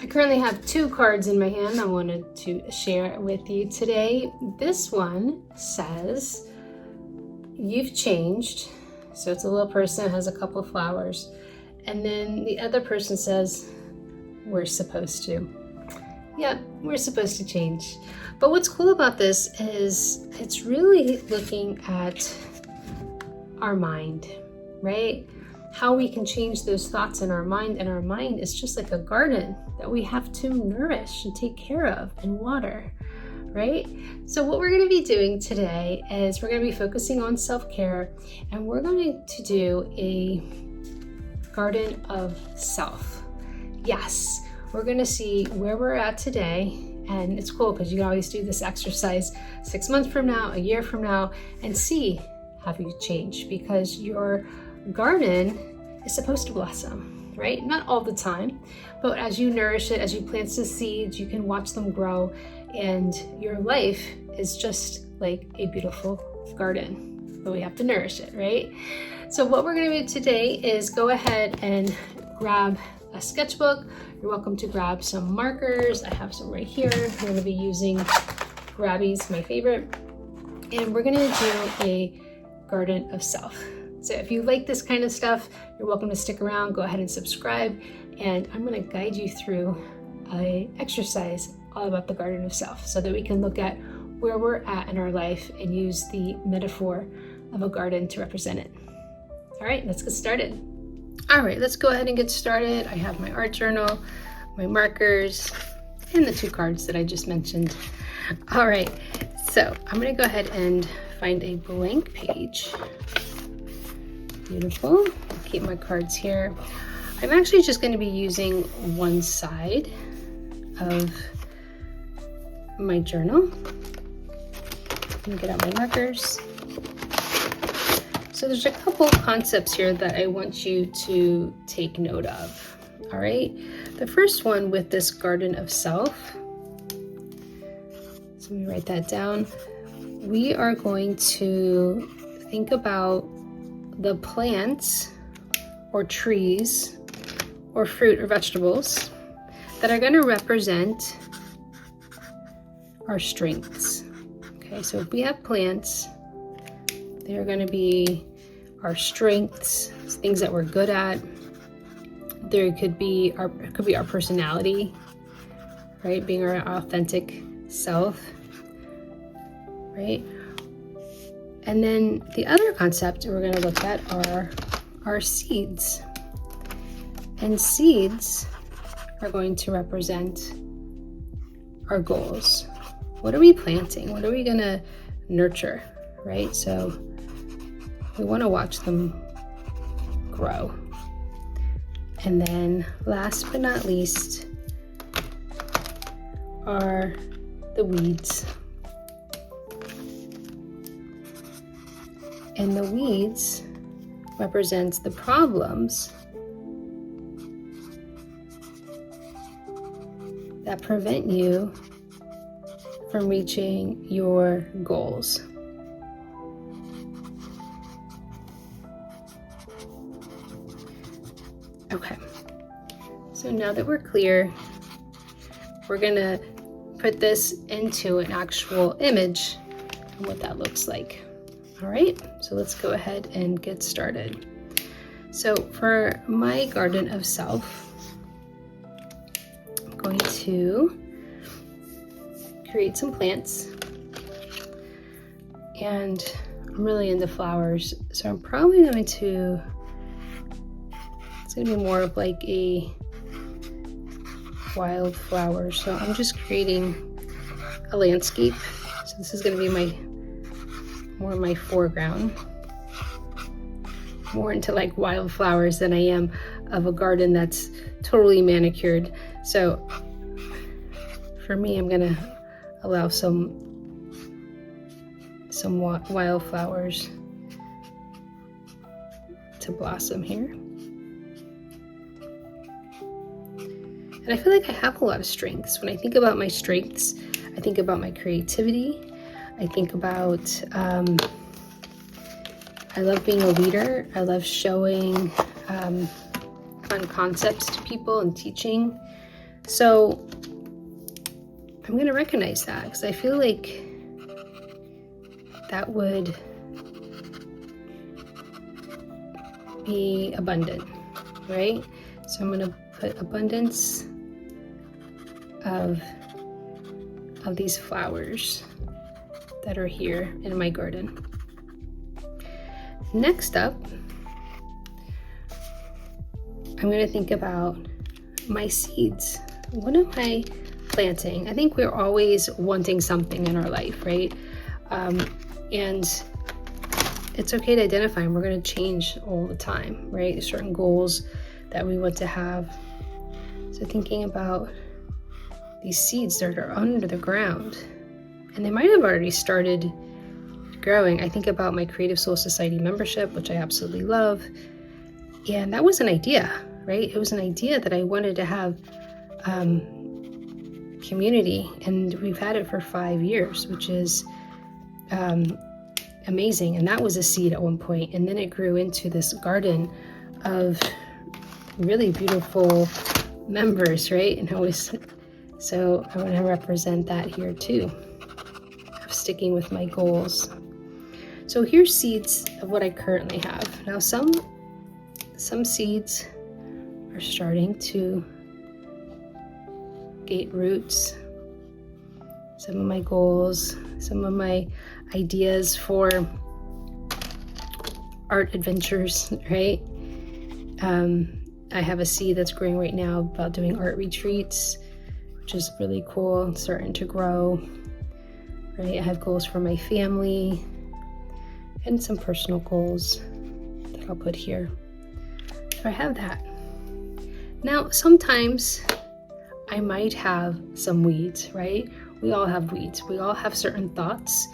I currently have 2 cards in my hand I wanted to share with you today. This one says, "You've changed." So it's a little person, has a couple of flowers. And then the other person says, "We're supposed to." Yep, we're supposed to change. But what's cool about this is it's really looking at our mind, right? How we can change those thoughts in our mind. And our mind is just like a garden that we have to nourish and take care of and water, right? So what we're going to be doing today is we're going to be focusing on self-care, and we're going to do a garden of self. Yes, we're going to see where we're at today. And it's cool because you can always do this exercise 6 months from now, a year from now, and see have you changed, because your garden is supposed to blossom, right? Not all the time, but as you nourish it, as you plant the seeds, you can watch them grow, and your life is just like a beautiful garden, but we have to nourish it, right? So what we're going to do today is go ahead and grab a sketchbook. You're welcome to grab some markers. I have some right here. I'm going to be using Grabby's, my favorite, and we're going to do a garden of self. So if you like this kind of stuff, you're welcome to stick around. Go ahead and subscribe, and I'm going to guide you through an exercise all about the garden of self so that we can look at where we're at in our life and use the metaphor of a garden to represent it. All right, let's get started. All right, let's go ahead and get started. I have my art journal, my markers, and the 2 cards that I just mentioned. All right, so I'm going to go ahead and find a blank page. Beautiful. I'll keep my cards here. I'm actually just going to be using one side of my journal. I'm going to get out my markers. So there's a couple concepts here that I want you to take note of. All right. The first one with this garden of self. So let me write that down. We are going to think about the plants or trees or fruit or vegetables that are going to represent our strengths. Okay, so if we have plants, they're going to be our strengths, things that we're good at. There could be our personality, right? Being our authentic self, right? And then the other concept we're going to look at are our seeds. And seeds are going to represent our goals. What are we planting? What are we going to nurture, right? So we want to watch them grow. And then last but not least are the weeds. And the weeds represents the problems that prevent you from reaching your goals. Okay, so now that we're clear, we're gonna put this into an actual image and what that looks like. All right, so let's go ahead and get started. So for my garden of self, I'm going to create some plants, and I'm really into flowers, so I'm probably going to, it's going to be more of like a wildflower. So I'm just creating a landscape. So this is going to be more my foreground, more into like wildflowers than I am of a garden that's totally manicured. So for me, I'm gonna allow some wildflowers to blossom here. And I feel like I have a lot of strengths. When I think about my strengths, I think about my creativity. I think about, I love being a leader. I love showing fun concepts to people and teaching. So I'm going to recognize that because I feel like that would be abundant, right? So I'm going to put abundance of these flowers that are here in my garden. Next up, I'm going to think about my seeds. What am I planting? I think we're always wanting something in our life, right? And it's okay to identify, and we're going to change all the time, right? There's certain goals that we want to have. So thinking about these seeds that are under the ground, and they might have already started growing. I think about my Creative Soul Society membership, which I absolutely love. And that was an idea, right? It was an idea that I wanted to have community, and we've had it for 5 years, which is amazing. And that was a seed at one point, and then it grew into this garden of really beautiful members, right? And so I want to represent that here too, of sticking with my goals. So here's seeds of what I currently have. Now some seeds are starting to get roots. Some of my goals, some of my ideas for art adventures, right? I have a seed that's growing right now about doing art retreats, which is really cool. It's starting to grow, right? I have goals for my family and some personal goals that I'll put here. So I have that. Now, sometimes I might have some weeds, right? We all have weeds. We all have certain thoughts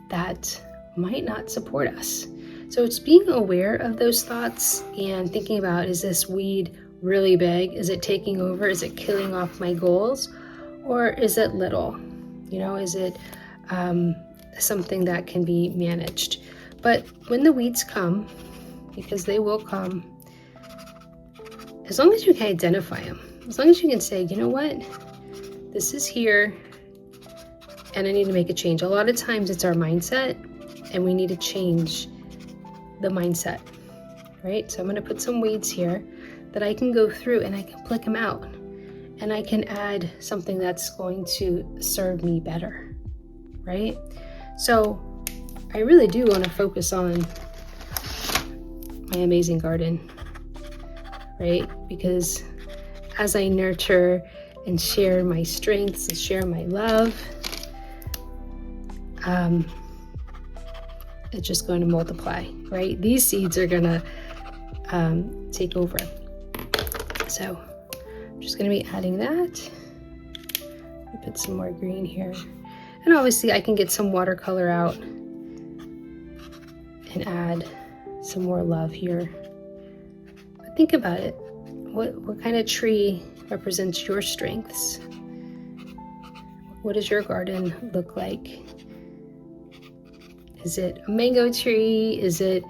that might not support us. So it's being aware of those thoughts and thinking about, is this weed really big? Is it taking over? Is it killing off my goals? Or is it little? You know, is it something that can be managed? But when the weeds come, because they will come, as long as you can identify them, as long as you can say, you know what, this is here and I need to make a change. A lot of times it's our mindset, and we need to change the mindset, right? So I'm going to put some weeds here that I can go through, and I can pluck them out, and I can add something that's going to serve me better, right? So I really do want to focus on my amazing garden, right? Because as I nurture and share my strengths and share my love, it's just going to multiply, right? These seeds are going to take over. So I'm just going to be adding that. I'll put some more green here. And obviously I can get some watercolor out and add some more love here. But think about it. What kind of tree represents your strengths? What does your garden look like? Is it a mango tree? Is it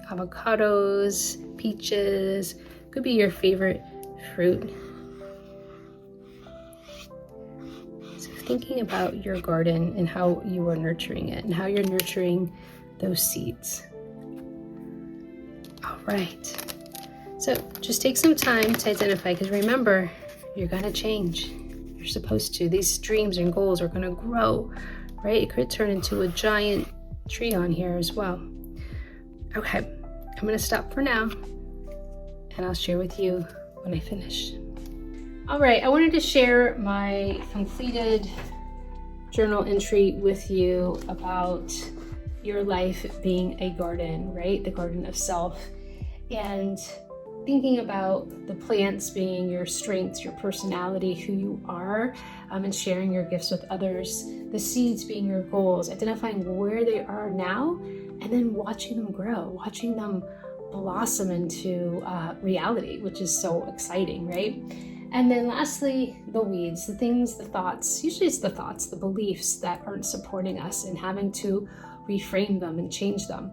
avocados, peaches? Could be your favorite fruit. So thinking about your garden and how you are nurturing it and how you're nurturing those seeds. All right. So just take some time to identify, because remember, you're gonna change. You're supposed to. These dreams and goals are gonna grow, right? It could turn into a giant tree on here as well. Okay, I'm gonna stop for now, and I'll share with you when I finish. All right, I wanted to share my completed journal entry with you about your life being a garden, right? The garden of self. And thinking about the plants being your strengths, your personality, who you are, and sharing your gifts with others. The seeds being your goals, identifying where they are now, and then watching them grow, watching them blossom into reality, which is so exciting, right? And then lastly, the weeds, the things, the thoughts, usually it's the thoughts, the beliefs that aren't supporting us, and having to reframe them and change them.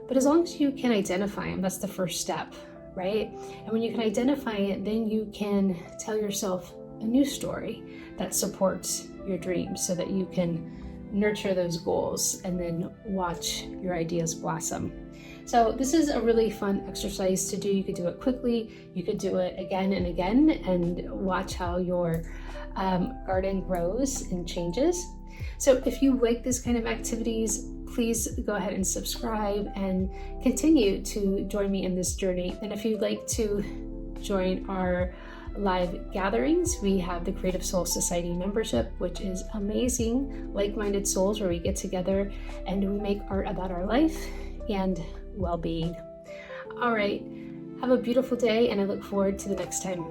But as long as you can identify them, that's the first step, right? And when you can identify it, then you can tell yourself a new story that supports your dreams so that you can nurture those goals and then watch your ideas blossom. So this is a really fun exercise to do. You could do it quickly, you could do it again and again, and watch how your garden grows and changes. So if you like this kind of activities, please go ahead and subscribe and continue to join me in this journey. And if you'd like to join our live gatherings, we have the Creative Soul Society membership, which is amazing, like-minded souls where we get together and we make art about our life and well-being. All right, have a beautiful day, and I look forward to the next time.